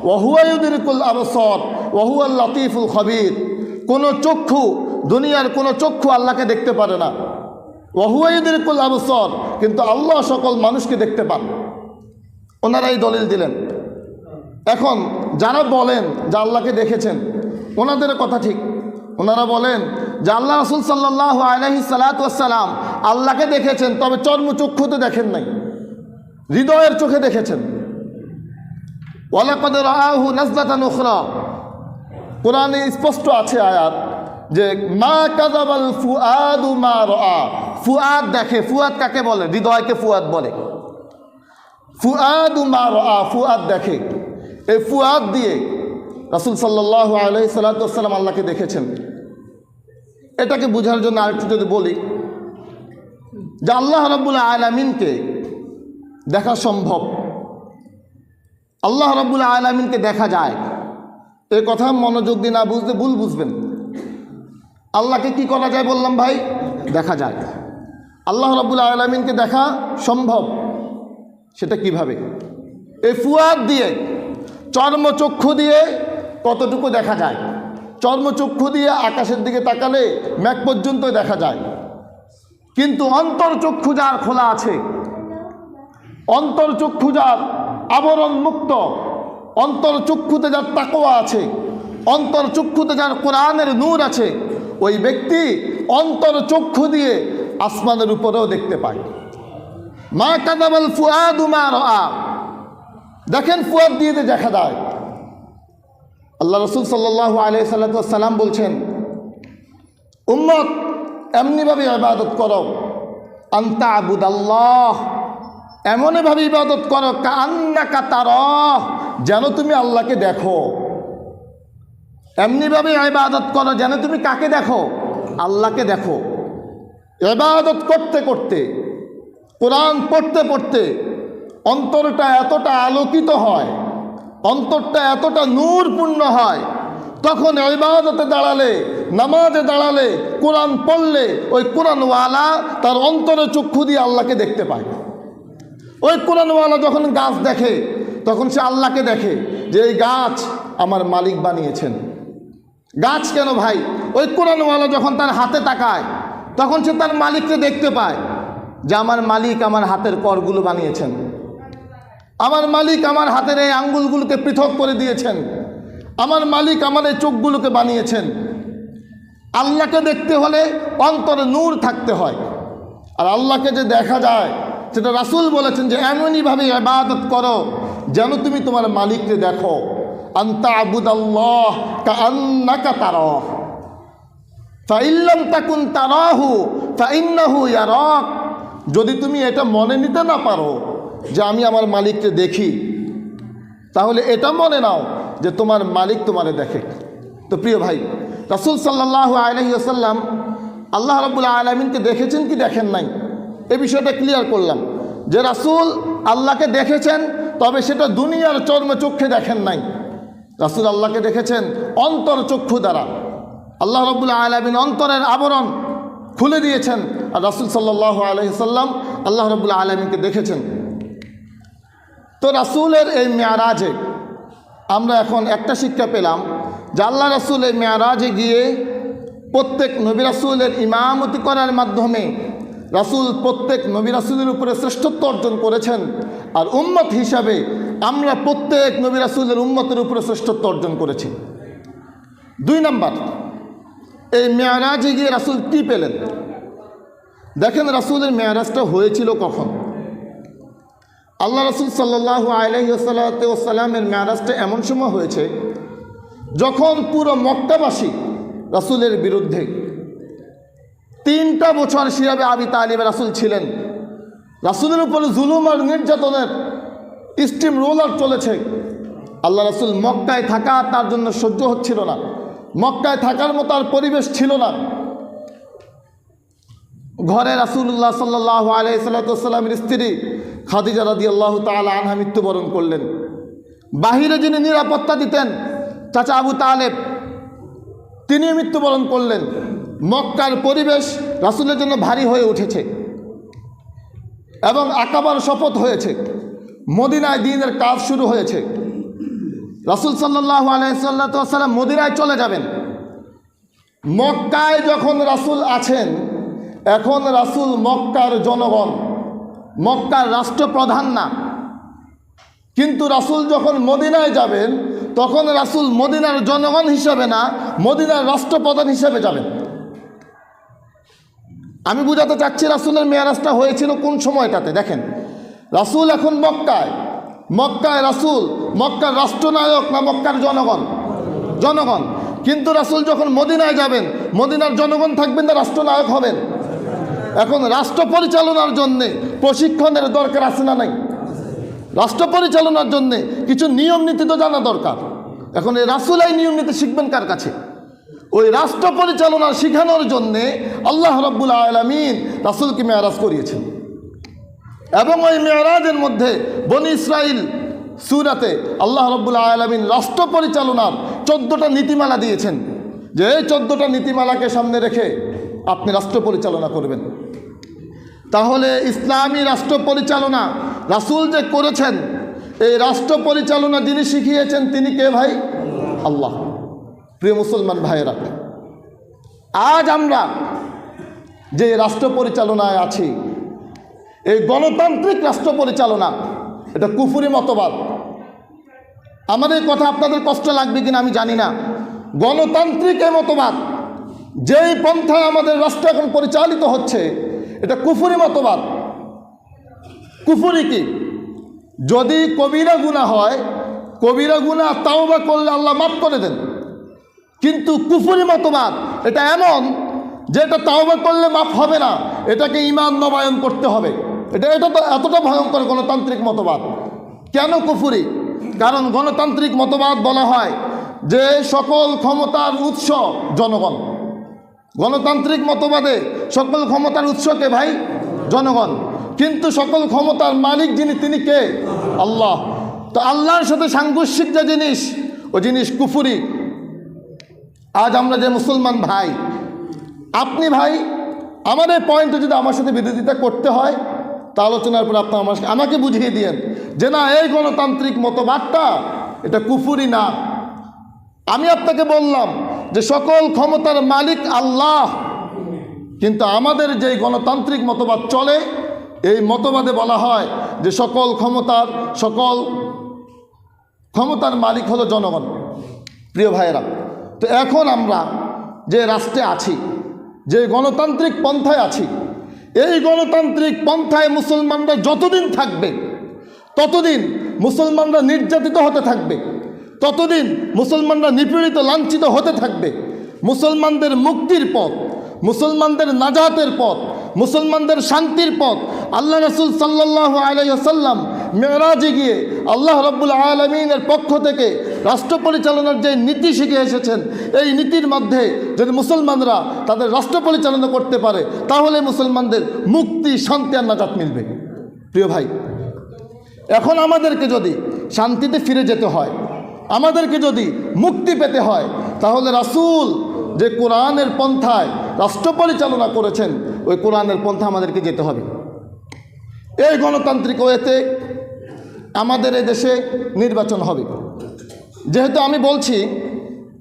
ওয়া হুয়া ইউদরিকুল আবসার ওয়া হুয়াল লাতীফুল খবীর। কোনো চক্ষু, দুনিয়ার কোনো চক্ষু আল্লাহকে দেখতে পারে না। ওয়া হুয়া ইউদরিকুল আবসার, কিন্তু আল্লাহ সকল মানুষকে দেখতে পান। ওনারা এই দলিল দিলেন। এখন যারা বলেন যে আল্লাহকে দেখেছেন, ওনাদের কথা ঠিক। ওনারা বলেন যে আল্লাহ রাসূল সাল্লাল্লাহু আলাইহি সাল্লাম আল্লাহকে দেখেছেন, তবে চর্মচক্ষুতে দেখেন নাই, হৃদয়ের চোখে দেখেছেন। ওয়ালাকাদ রাআহু নাজলাতান উখরা, কোরআনে স্পষ্ট আছে আয়াত যে মা কাযাবাল ফুআদু মা রাআ। ফুআদ দেখে। ফুআদ কাকে বলে? হৃদয়কে ফুআদ বলে। ফুআদু মা রাআ, ফুআদ দেখে। এই ফুআদ দিয়ে রাসূল সাল্লাল্লাহু আলাইহি সাল্লাম আল্লাহকে দেখেছেন। এটাকে বোঝার জন্য আরেকটু যদি বলি যে আল্লাহ রাব্বুল আলামিনকে দেখা সম্ভব, আল্লাহ রাব্বুল আলামিনকে দেখা যায়। এই কথা মনোযোগ দিয়ে না বুঝতে ভুল বুঝবেন। আল্লাহকে কি করা যায় বললাম ভাই? দেখা যায়। আল্লাহ রাব্বুল আলামিনকে দেখা সম্ভব। সেটা কিভাবে? এই ফুয়াদ দিয়ে, চর্মচক্ষু দিয়ে কতটুকু দেখা যায়? চর্মচক্ষু দিয়ে আকাশের দিকে তাকালে মেঘ পর্যন্ত দেখা যায়, কিন্তু অন্তরচক্ষু যার খোলা আছে, অন্তরচক্ষু যার আবরণ মুক্ত, অন্তরচক্ষুতে যার তাকওয়া আছে, অন্তরচক্ষুতে যার কোরআনের নূর আছে, ওই ব্যক্তি অন্তরচক্ষু দিয়ে আসমানের উপরেও দেখতে পায়। মা কাযাবাল ফুআদু মা রাআ। দেখেন, ফুয়াদ দিয়ে দেখা যায়। আল্লাহ রাসূল সাল্লাল্লাহু আলাইহি সাল্লাম বলছেন, উম্মত এমনিভাবে ইবাদত করো, আনতা আবুদাল্লাহ, এমনভাবে ইবাদত করো কাআন্নাকা তারাহ, যেন তুমি আল্লাহকে দেখো। এমনিভাবে ইবাদত করো যেন তুমি কাকে দেখো? আল্লাহকে দেখো। ইবাদত করতে করতে, কোরআন পড়তে পড়তে অন্তরটা এতটা আলোকিত হয়, অন্তরটা এতটা নূরপূর্ণ হয়, তখন ইবাদতে দাঁড়ালে, নামাজে দাঁড়ালে, কোরআন পড়লে ওই কোরআনওয়ালা তার অন্তরে চক্ষু দিয়ে আল্লাহকে দেখতে পায়। ওই কোরআনওয়ালা যখন গাছ দেখে, তখন সে আল্লাহকে দেখে যে এই গাছ আমার মালিক বানিয়েছেন। গাছ কেন ভাই? ওই কোরআনওয়ালা যখন তার হাতে তাকায়, তখন সে তার মালিককে দেখতে পায় যে আমার মালিক আমার হাতের করগুলো বানিয়েছেন, আমার মালিক আমার হাতের এই আঙ্গুলগুলোকে পৃথক করে দিয়েছেন, আমার মালিক আমার এই চোখগুলোকে বানিয়েছেন। আল্লাহকে দেখতে হলে অন্তরে নূর থাকতে হয়। আর আল্লাহকে যে দেখা যায়, সেটা রাসূল বলেছেন যে এমনইভাবে ইবাদত করো যেন তুমি তোমার মালিককে দেখো। আনতা আবুদাল্লাহ কাআন্নাকা তারাহ ফাইন লাম তাকুন তারাহু ফাইন্নাহু ইয়ারাক। যদি তুমি এটা মনে নিতে না পারো যে আমি আমার মালিককে দেখি, তাহলে এটা মনে নাও যে তোমার মালিক তোমারে দেখে। তো প্রিয় ভাই, রাসূল সাল্লাল্লাহু আলাইহি ওয়াসাল্লাম আল্লাহ রাব্বুল আলামিনকে দেখেছেন কি দেখেন নাই, এই বিষয়টা ক্লিয়ার করলাম যে রাসূল আল্লাহকে দেখেছেন, তবে সেটা দুনিয়ার চর্মচক্ষে দেখেন নাই। রাসূল আল্লাহকে দেখেছেন অন্তর চক্ষু দ্বারা। আল্লাহ রাব্বুল আলামিন অন্তরের আবরণ খুলে দিয়েছেন, আর রাসূল সাল্লাল্লাহু আলাইহি ওয়াসাল্লাম আল্লাহ রাব্বুল আলামিনকে দেখেছেন। তো রাসূলের এই মেরাজে আমরা এখন একটা শিক্ষা পেলাম যে আল্লাহ রাসূল এই মেরাজে গিয়ে প্রত্যেক নবী রাসূলের ইমামতি করার মাধ্যমে রাসূল প্রত্যেক নবী রাসূলের উপরে শ্রেষ্ঠত্ব অর্জন করেছেন, আর উম্মত হিসাবে আমরা প্রত্যেক নবী রাসূলের উম্মতের উপরে শ্রেষ্ঠত্ব অর্জন করেছি। 2 নাম্বার, এই মেয়ারাজে গিয়ে রাসূল কী পেলেন? দেখেন রাসূলের মেয়ারাজটা হয়েছিল কখন? আল্লাহ রাসূল সাল্লাল্লাহু আলাইহি ওয়াসাল্লামের মেয়ারাজটা এমন সময় হয়েছে যখন পুরো মক্কাবাসী রাসূলের বিরুদ্ধে 3টা বছর শিরাবে আবি তালিব রাসূল ছিলেন। রাসূলের উপরে জুলুম আর নির্যাতনের স্টিম রোলার চলেছে। আল্লাহ রাসূল মক্কায় থাকা তার জন্য সহ্য হচ্ছিল না, মক্কায় থাকার মতো আর পরিবেশ ছিল না। ঘরে রাসূলুল্লাহ সাল্লাল্লাহু আলাইহি ওয়াসাল্লামের স্ত্রী খাদিজা রাদিয়াল্লাহু তাআলা আনহা মৃত্যুবরণ করলেন। বাহিরে যিনি নিরাপত্তা দিতেন চাচা আবু তালেব, তিনি মৃত্যুবরণ করলেন। মক্কার পরিবেশ রাসূলের জন্য ভারী হয়ে উঠেছে এবং আকাবার শপথ হয়েছে, মদিনায় দ্বীনের কাজ শুরু হয়েছে। রাসূল সাল্লাল্লাহু আলাইহি ওয়াসাল্লাম মদিনায় চলে যাবেন। মক্কায় যখন রাসূল আছেন, এখন রাসূল মক্কার জনগণ, মক্কার রাষ্ট্রপ্রধান না, কিন্তু রাসূল যখন মদিনায় যাবেন তখন রাসূল মদিনার জনগণ হিসাবে না, মদিনার রাষ্ট্রপ্রধান হিসাবে যাবেন। আমি বুঝাতে চাচ্ছি রাসূলের মেয়ারাজটা হয়েছিল কোন সময়টাতে। দেখেন রাসূল এখন মক্কায়, মক্কায় রাসূল মক্কার রাষ্ট্রনায়ক না মক্কার জনগণ? জনগণ। কিন্তু রাসূল যখন মদিনায় যাবেন, মদিনার জনগণ থাকবেন না রাষ্ট্রনায়ক হবেন? এখন রাষ্ট্র পরিচালনার জন্যে প্রশিক্ষণের দরকার আছে না নাই? রাষ্ট্র পরিচালনার জন্যে কিছু নিয়ম নীতি তো জানা দরকার। এখন এই রাসূল এই নিয়ম নীতি শিখবেন কার কাছে? ওই রাষ্ট্র পরিচালনা শেখানোর জন্যে আল্লাহ রাব্বুল আলামিন রাসূলকে মেয়ারাজ করিয়েছেন। এবং ওই মেয়ারাজের মধ্যে বনি ইসরাইল সূরাতে আল্লাহ রাব্বুল আলামিন রাষ্ট্র পরিচালনার 14টা নীতিমালা দিয়েছেন, যে এই 14টা নীতিমালাকে সামনে রেখে আপনি রাষ্ট্র পরিচালনা করবেন। তাহলে ইসলামী রাষ্ট্র পরিচালনা রাসূল যে করেছেন, এই রাষ্ট্র পরিচালনা যিনি শিখিয়েছেন তিনি কে ভাই? আল্লাহ। প্রিয় মুসলমান ভাইয়েরা, আজ আমরা যে রাষ্ট্র পরিচালনায় আছি, এই গণতান্ত্রিক রাষ্ট্র পরিচালনা, এটা কুফরি মতবাদ। আমার এই কথা আপনাদের কষ্ট লাগবে কিনা আমি জানি না। গণতান্ত্রিক এই মতবাদ, যেই পন্থায় আমাদের রাষ্ট্র এখন পরিচালিত হচ্ছে, এটা কুফরি মতবাদ। কুফরি কি? যদি কবিরা গুনাহ হয়, কবিরা গুনাহ তাওবা করলে আল্লাহ মাফ করে দেন। কিন্তু কুফরি মতবাদ এটা এমন যে এটা তাওবা করলে মাফ হবে না, এটাকে ঈমান নবায়ন করতে হবে। এটা তো এতটা ভয়ঙ্কর গণতান্ত্রিক মতবাদ। কেন কুফরি? কারণ গণতান্ত্রিক মতবাদ বলা হয় যে সকল ক্ষমতার উৎস জনগণ। গণতান্ত্রিক মতবাদে সকল ক্ষমতার উৎসকে ভাই জনগণ, কিন্তু সকল ক্ষমতার মালিক যিনি তিনি কে? আল্লাহ। তো আল্লাহর সাথে সাংঘর্ষিক যে জিনিস, ও জিনিস কুফরি। আজ আমরা যে মুসলমান ভাই, আপনি ভাই আমার এই পয়েন্টে যদি আমার সাথে বিরোধিতা করতে হয়, তা আলোচনার পর আপনি আমাকে বুঝিয়ে দিয়েন যে না, এই গণতান্ত্রিক মতবাদটা এটা কুফরি না। আমি আপনাকে বললাম যে সকল ক্ষমতার মালিক আল্লাহ, কিন্তু আমাদের যে গণতান্ত্রিক মতবাদ চলে, এই মতবাদে বলা হয় যে সকল ক্ষমতার মালিক হলো জনগণ। প্রিয় ভাইয়েরা, তো এখন আমরা যে রাষ্ট্রে আছি, যে গণতান্ত্রিক পন্থায় আছি, এই গণতান্ত্রিক পন্থায় মুসলমানরা যতদিন থাকবে ততদিন মুসলমানরা নির্যাতিত হতে থাকবে, ততদিন মুসলমানরা নিপীড়িত লাঞ্ছিত হতে থাকবে। মুসলমানদের মুক্তির পথ, মুসলমানদের নাজাতের পথ, মুসলমানদের শান্তির পথ আল্লাহ রাসূল সাল্লাল্লাহু আলাইহি ওয়াসাল্লাম মেরাজে গিয়ে আল্লাহ রাব্বুল আলামিনের পক্ষ থেকে রাষ্ট্র পরিচালনার যে নীতি শিখে এসেছেন, এই নীতির মধ্যে যদি মুসলমানরা তাদের রাষ্ট্র পরিচালনা করতে পারে, তাহলে মুসলমানদের মুক্তি, শান্তি আর নাজাত মিলবে। প্রিয় ভাই, এখন আমাদেরকে যদি শান্তিতে ফিরে যেতে হয়, আমাদেরকে যদি মুক্তি পেতে হয়, তাহলে রাসূল যে কোরআনের পন্থায় রাষ্ট্র পরিচালনা করেছেন, ওই কোরআনের পন্থা আমাদেরকে যেতে হবে। এই গণতান্ত্রিক ওয়েতে আমাদের এই দেশে নির্বাচন হবে। যেহেতু আমি বলছি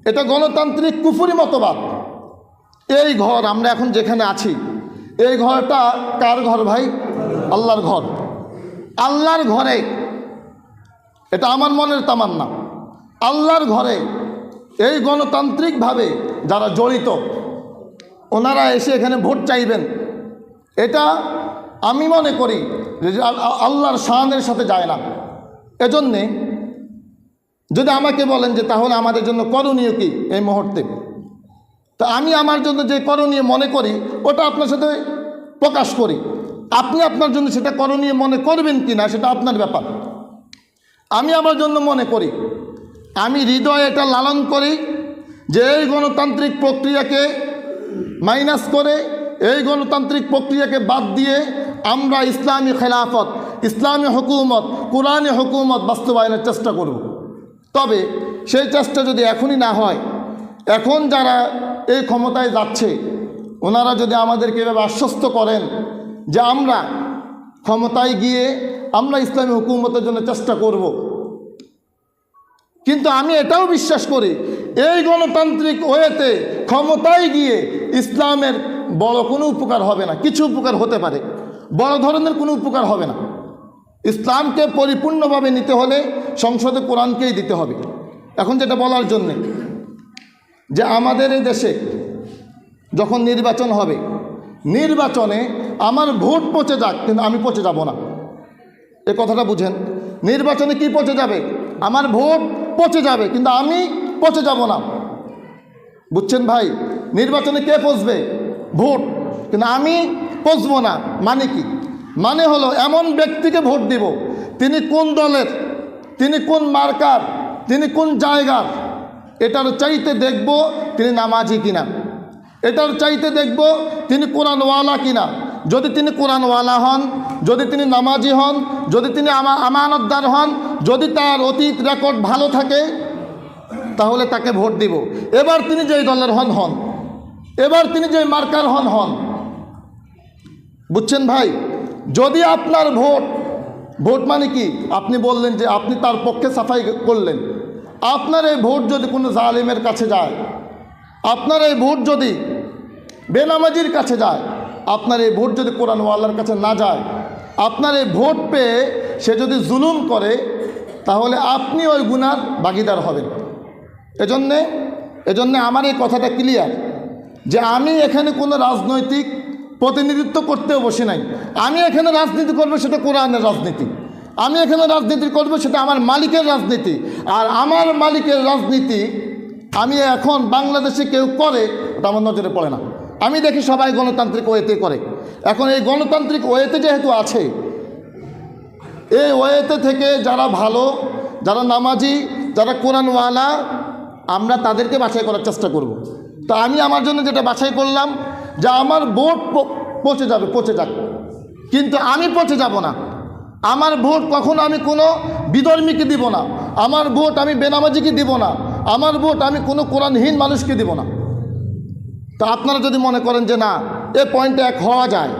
এটা গণতান্ত্রিক কুফরি মতবাদ, এই ঘর আমরা এখন যেখানে আছি, এই ঘরটা কার ঘর ভাই? আল্লাহর ঘর। আল্লাহর ঘরে, এটা আমার মনের তামান্না, আল্লাহর ঘরে এই গণতান্ত্রিকভাবে যারা জড়িত ওনারা এসে এখানে ভোট চাইবেন, এটা আমি মনে করি যে আল্লাহর শানের সাথে যায় না। এজন্যে যদি আমাকে বলেন যে তাহলে আমাদের জন্য করণীয় কি এই মুহূর্তে, তা আমি আমার জন্য যে করণীয় মনে করি ওটা আপনার সাথে প্রকাশ করি। আপনি আপনার জন্য সেটা করণীয় মনে করবেন কি না সেটা আপনার ব্যাপার। আমি আমার জন্য মনে করি, আমি হৃদয়ে এটা লালন করি যে এই গণতান্ত্রিক প্রক্রিয়াকে মাইনাস করে, এই গণতান্ত্রিক প্রক্রিয়াকে বাদ দিয়ে আমরা ইসলামী খেলাফত, ইসলামী হুকুমত, কোরআনী হুকুমত বাস্তবায়নের চেষ্টা করব। তবে সেই চেষ্টা যদি এখনই না হয়, এখন যারা এই ক্ষমতায় যাচ্ছে ওনারা যদি আমাদেরকে এভাবে আশ্বস্ত করেন যে আমরা ক্ষমতায় গিয়ে আমরা ইসলামী হুকুমতের জন্য চেষ্টা করব, কিন্তু আমি এটাও বিশ্বাস করি এই গণতান্ত্রিক ওয়েতে ক্ষমতায় গিয়ে ইসলামের বড় কোনো উপকার হবে না। কিছু উপকার হতে পারে, বড় ধরনের কোনো উপকার হবে না। ইসলামকে পরিপূর্ণভাবে নিতে হলে সংসদে কোরআনকেই দিতে হবে। এখন যেটা বলার জন্যে যে আমাদের এই দেশে যখন নির্বাচন হবে, নির্বাচনে আমার ভোট পচে যাক কিন্তু আমি পচে যাব না, এ কথাটা বুঝেন। নির্বাচনে কি পচে যাবে? আমার ভোট পচে যাবে কিন্তু আমি পচে যাব না, বুঝছেন ভাই? নির্বাচনে কে পচবে? ভোট, কিন্তু আমি পচবো না। মানে কি? মানে হলো এমন ব্যক্তিকে ভোট দিব তিনি কোন দলের, তিনি কোন মার্কার, তিনি কোন জায়গার, এটার চাইতে দেখব তিনি নামাজি কিনা, এটার চাইতে দেখব তিনি কোরআনওয়ালা কিনা। যদি তিনি কোরআনওয়ালা হন, যদি তিনি নামাজি হন, যদি তিনি আমানতদার হন, যদি তার অতীত রেকর্ড ভালো থাকে তাহলে তাকে ভোট দিব। এবার তিনি যেই দলের হন হন, এবার তিনি যেই মার্কার হন হন, বুঝছেন ভাই? যদি আপনার ভোট, ভোট মানে কি? আপনি বললেন যে আপনি তার পক্ষে সাফাই করলেন, আপনার এই ভোট যদি কোনো জালিমের কাছে যায়, আপনার এই ভোট যদি বেনামাজির কাছে যায়, আপনার এই ভোট যদি কোরআনওয়ালার কাছে না যায়, আপনার এই ভোট পেয়ে সে যদি জুলুম করে তাহলে আপনি ওই গুনার ভাগীদার হবেন। এজন্যে আমার এই কথাটা ক্লিয়ার যে আমি এখানে কোনো রাজনৈতিক প্রতিনিধিত্ব করতেও বসে নাই। আমি এখানে রাজনীতি করবো সেটা কোরআনের রাজনীতি, আমি এখানে রাজনীতি করবো সেটা আমার মালিকের রাজনীতি। আর আমার মালিকের রাজনীতি আমি এখন বাংলাদেশে কেউ করে ওটা আমার নজরে পড়ে না। আমি দেখি সবাই গণতান্ত্রিক ওয়েতে করে। এখন এই গণতান্ত্রিক ওয়েতে যেহেতু আছে, এই ওয়েতে থেকে যারা ভালো, যারা নামাজি, যারা কোরআনওয়ালা, আমরা তাদেরকে বাছাই করার চেষ্টা করব। তো আমি আমার জন্য যেটা বাছাই করলাম যে আমার ভোট পচে যাবে, পচে যাক, কিন্তু আমি পচে যাব না। আমার ভোট কখনো আমি কোনো বিধর্মীকে দিব না, আমার ভোট আমি বেনামাজিকে দিব না, আমার ভোট আমি কোনো কোরআনহীন মানুষকে দিব না। তা আপনারা যদি মনে করেন যে না এ পয়েন্টে এক হওয়া যায়,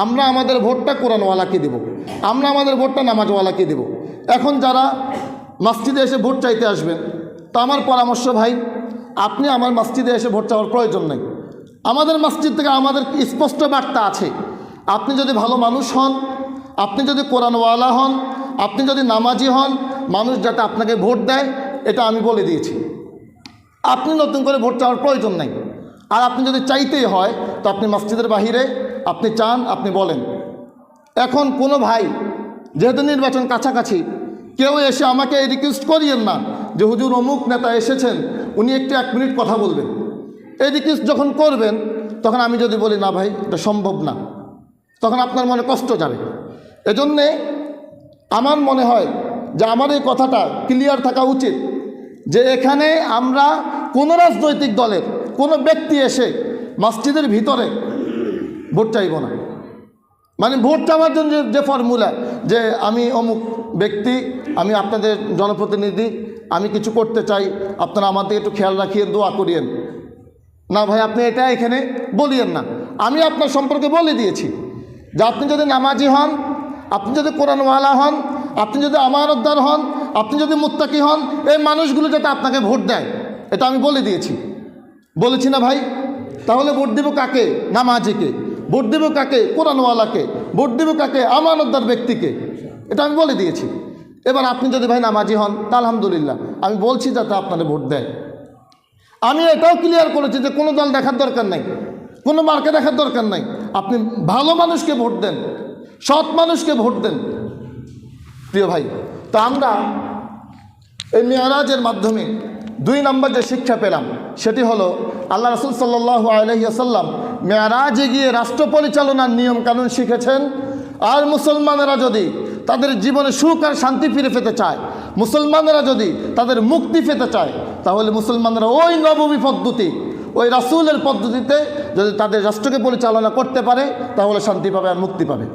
আমরা আমাদের ভোটটা কোরআনওয়ালাকে দেব, আমরা আমাদের ভোটটা নামাজওয়ালাকে দেব। এখন যারা মসজিদে এসে ভোট চাইতে আসবেন, তো আমার পরামর্শ ভাই, আপনি আমার মসজিদে এসে ভোট চাওয়ার প্রয়োজন নেই। আমাদের মসজিদ থেকে আমাদের স্পষ্ট বার্তা আছে, আপনি যদি ভালো মানুষ হন, আপনি যদি কোরআনওয়ালা হন, আপনি যদি নামাজি হন, মানুষ যাতে আপনাকে ভোট দেয় এটা আমি বলে দিয়েছি। আপনি নতুন করে ভোট চাওয়ার প্রয়োজন নেই। আর আপনি যদি চাইতেই হয় তো আপনি মসজিদের বাহিরে আপনি চান, আপনি বলেন। এখন কোনো ভাই যেহেতু নির্বাচন কাছাকাছি, কেউ এসে আমাকে এই রিকোয়েস্ট করিয়েন না যে হুজুর অমুক নেতা এসেছেন, উনি একটু 1 মিনিট কথা বলবেন। এই রিকোয়েস্ট যখন করবেন তখন আমি যদি বলি না ভাই এটা সম্ভব না, তখন আপনার মনে কষ্ট যাবে। এজন্যে আমার মনে হয় যে আমার এই কথাটা ক্লিয়ার থাকা উচিত যে এখানে আমরা কোনো রাজনৈতিক দলের কোনো ব্যক্তি এসে মসজিদের ভিতরে ভোট চাইব না। মানে ভোট চাওয়ার জন্য যে ফর্মুলা যে আমি অমুক ব্যক্তি, আমি আপনাদের জনপ্রতিনিধি, আমি কিছু করতে চাই, আপনারা আমাদের একটু খেয়াল রাখিয়ে দোয়া করিয়েন না ভাই, আপনি এটা এখানে বলিয়েন না। আমি আপনার সম্পর্কে বলে দিয়েছি যে আপনি যদি নামাজি হন, আপনি যদি কোরআনওয়ালা হন, আপনি যদি আমানতদার হন, আপনি যদি মুত্তাকি হন, এই মানুষগুলো যাতে আপনাকে ভোট দেয় এটা আমি বলে দিয়েছি। বলেছি না ভাই? তাহলে ভোট দেব কাকে? নামাজিকে। ভোট দেব কাকে? কোরআনওয়ালাকে। ভোট দেব কাকে? আমানতদার ব্যক্তিকে। এটা আমি বলে দিয়েছি। এবার আপনি যদি ভাই নামাজি হন তা আলহামদুলিল্লাহ, আমি বলছি যাতে আপনারা ভোট দেয়। আমি এটাও ক্লিয়ার করেছি যে কোনো দল দেখার দরকার নাই, কোনো মার্কে দেখার দরকার নাই। আপনি ভালো মানুষকে ভোট দেন, সৎ মানুষকে ভোট দেন। প্রিয় ভাই, তা আমরা এই মেরাজের মাধ্যমে 2 নম্বর যে শিক্ষা পেলাম সেটি হলো আল্লাহ রাসূল সাল্লাল্লাহু আলাইহি ওয়াসাল্লাম মেরাজে গিয়ে রাষ্ট্র পরিচালনার নিয়ম কানুন শিখেছেন। আর মুসলমানেরা যদি তাদের জীবনে সুখ আর শান্তি ফিরে পেতে চায়, মুসলমানেরা যদি তাদের মুক্তি পেতে চায়, তাহলে মুসলমানরা ওই নববী পদ্ধতি, ওই রাসূলের পদ্ধতিতে যদি তাদের রাষ্ট্রকে পরিচালনা করতে পারে তাহলে শান্তি পাবে আর মুক্তি পাবে।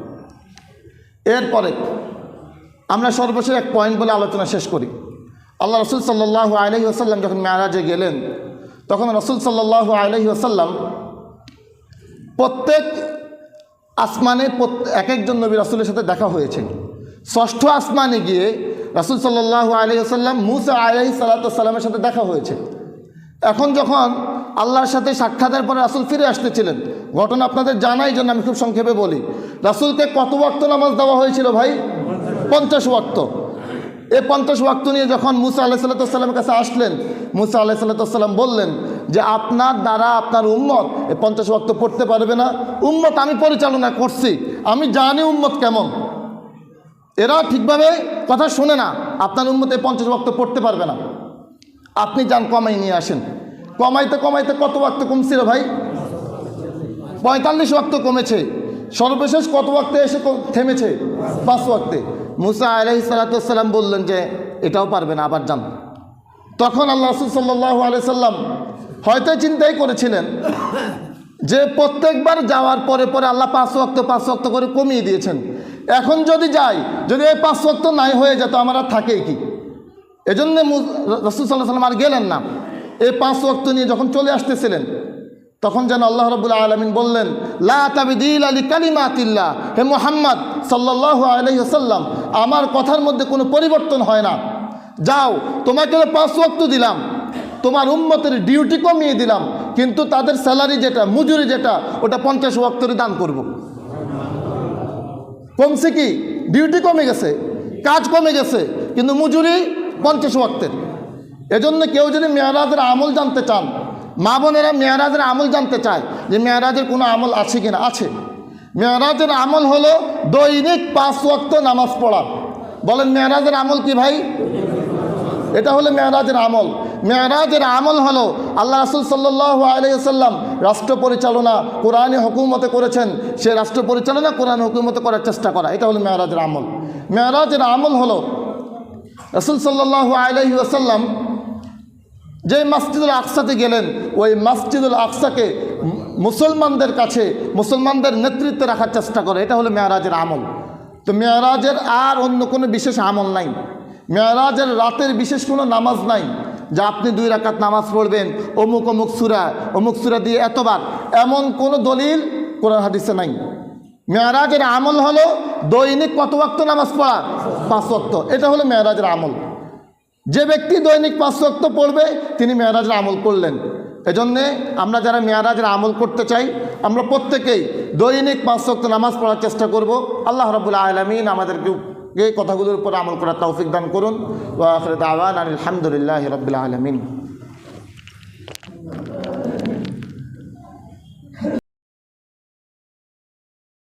এরপরে আমরা সর্বশেষ এক পয়েন্ট বলে আলোচনা শেষ করি। আল্লাহ রাসূল সাল্লাল্লাহু আলাইহি ওয়াসাল্লাম যখন মেরাজে গেলেন তখন রাসূল সাল্লাল্লাহু আলাইহি ওয়াসাল্লাম প্রত্যেক আসমানে এক একজন নবী রাসূলের সাথে দেখা হয়েছে। 6ষ্ঠ আসমানে গিয়ে রাসূল সাল্লাল্লাহু আলাইহি ওয়াসাল্লাম মূসা আলাইহিস সালাতু ওয়াস সালামের সাথে দেখা হয়েছে। এখন যখন আল্লাহর সাথে সাক্ষাতের পরে রাসূল ফিরে আসতেছিলেন, ঘটনা আপনাদের জানাই, জন্য আমি খুব সংক্ষেপে বলি। রাসূলকে কত ওয়াক্ত নামাজ দেওয়া হয়েছিল ভাই? 50 ওয়াক্ত। এই 50 ওয়াক্ত নিয়ে যখন মূসা আলাইহিস সালাতু ওয়াস সালামের কাছে আসলেন, মূসা আলাইহিস সালাতু ওয়াস সালাম বললেন যে আপনার দ্বারা আপনার উম্মত এই 50 ওয়াক্ত পড়তে পারবে না। উম্মত আমি পরিচালনা করছি, আমি জানি উম্মত কেমন, এরা ঠিকভাবে কথা শোনে না, আপনার উম্মত এই 50 ওয়াক্ত পড়তে পারবে না। আপনি যান কমাই নিয়ে আসেন। কমাইতে কমাইতে কত ওয়াক্ত কমছিল ভাই? 45 ওয়াক্ত কমেছে। সর্বশেষ কত ওয়াক্তে এসে থেমেছে? 5 ওয়াক্তে। মূসা আলাইহিস সালাতু ওয়াস সালাম বললেন যে এটাও পারবে না, আবার যান। তখন আল্লাহ রাসূল সাল্লাল্লাহু আলাইহি সাল্লাম হয়তো চিন্তাই করেছিলেন যে প্রত্যেকবার যাওয়ার পরে পরে আল্লাহ 5 ওয়াক্ত করে কমিয়ে দিয়েছেন। এখন যদি যাই, যদি এই 5 ওয়াক্ত নাই হয়ে যেত, আমার আর থাকেই কি? এজন্য রাসূল সাল্লাল্লাহু আলাইহি সাল্লাম আর গেলেন না। এই 5 ওয়াক্ত নিয়ে যখন চলে আসতেছিলেন তখন যেন আল্লাহ রাব্বুল আলামিন বললেন, লা তাবদীলা লিকালিমাতিল্লাহ, হে মুহাম্মদ সাল্লাল্লাহু আলাইহি ওয়াসাল্লাম, আমার কথার মধ্যে কোনো পরিবর্তন হয় না। যাও, তোমাকে 5 ওয়াক্ত দিলাম, তোমার উম্মতের ডিউটি কমিয়ে দিলাম, কিন্তু তাদের স্যালারি যেটা, মজুরি যেটা, ওটা 50 ওয়াক্তরে দান করব। কমছে কি? ডিউটি কমে গেছে, কাজ কমে গেছে, কিন্তু মজুরি 50 ওয়াক্তের। এজন্য কেউ যদি মেরাজের আমল জানতে চান, মা বোনেরা মেরাজের আমল জানতে চায় যে মেরাজের কোনো আমল আছে কিনা, আছে। মেরাজের আমল হলো দৈনিক 5 ওয়াক্ত নামাজ পড়া। বলেন মেরাজের আমল কি ভাই? এটা হলো মেরাজের আমল। মেরাজের আমল হলো আল্লাহ রাসূল সাল্লাল্লাহু আলাইহি ওয়াসাল্লাম রাষ্ট্র পরিচালনা কোরআনে হুকুমতে করেছেন, সে রাষ্ট্র পরিচালনা কোরআনে হুকুমতে করার চেষ্টা করা, এটা হলো মেরাজের আমল। মেরাজের আমল হলো রাসূল সাল্লাল্লাহু আলাইহি ওয়াসাল্লাম যে মসজিদুল আকসাতে গেলেন, ওই মসজিদুল আকসাকে মুসলমানদের কাছে, মুসলমানদের নেতৃত্বে রাখার চেষ্টা করে, এটা হলো মেরাজের আমল। তো মেরাজের আর অন্য কোনো বিশেষ আমল নাই। মেরাজের রাতের বিশেষ কোনো নামাজ নাই যা আপনি 2 রাকাত নামাজ পড়বেন অমুক অমুক সূরা দিয়ে এতবার, এমন কোনো দলিল কোরআন হাদিসে নাই। মেরাজের আমল হলো দৈনিক কত ওয়াক্ত নামাজ পড়া? 5 ওয়াক্ত। এটা হলো মেরাজের আমল। যে ব্যক্তি দৈনিক 5 ওয়াক্ত পড়বে তিনি মেরাজের আমল করলেন। এজন্যে আমরা যারা মেরাজের আমল করতে চাই, আমরা প্রত্যেকেই দৈনিক 5 ওয়াক্ত নামাজ পড়ার চেষ্টা করব। আল্লাহ রাব্বুল আলামিন আমাদেরকে এই কথাগুলোর উপর আমল করার তৌফিক দান করুন। ওয়া আখিরু দাওয়ানা আলহামদুলিল্লাহি রাব্বিল আলামিন।